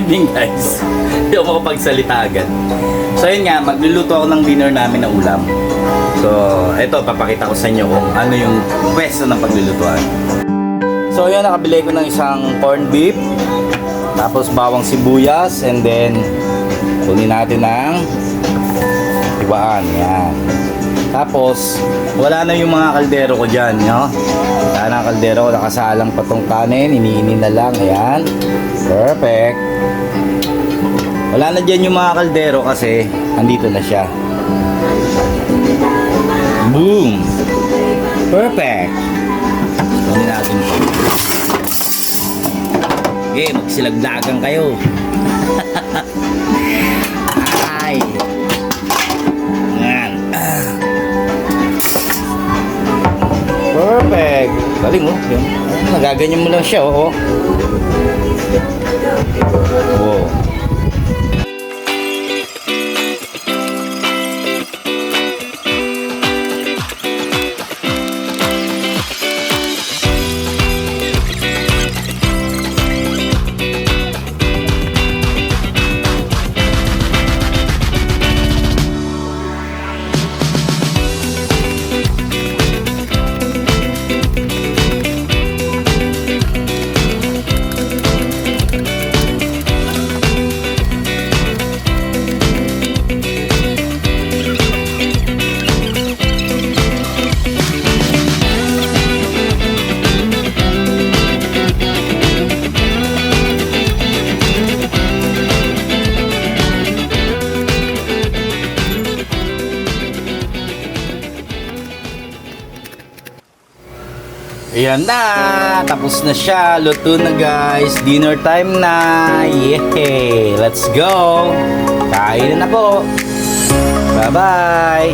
din guys. Hindi ako makapagsalita agad. So yun nga, magluluto ako ng dinner namin na ulam. So eto, papakita ko sa inyo kung ano yung pwesto ng paglulutuan. So yun, nakabili ko ng isang corned beef, tapos bawang sibuyas, and then kunin natin ng tibaan. Yan. Tapos wala na yung mga kaldero ko dyan, no? Wala na ang kaldero, nakasalang pa tong kanin, iniinin na lang. Ayan, perfect. Wala na dyan yung mga kaldero kasi andito na siya. Boom, perfect. Kunin natin ito. Okay, magsilaglagan kayo. Ay, yan. Perfect. Galing, oh. Yan. Nagaganyan mo lang siya, oh. Oh. Ayan na, tapos na siya, luto na guys, dinner time na, yay, let's go, kain na po, bye bye.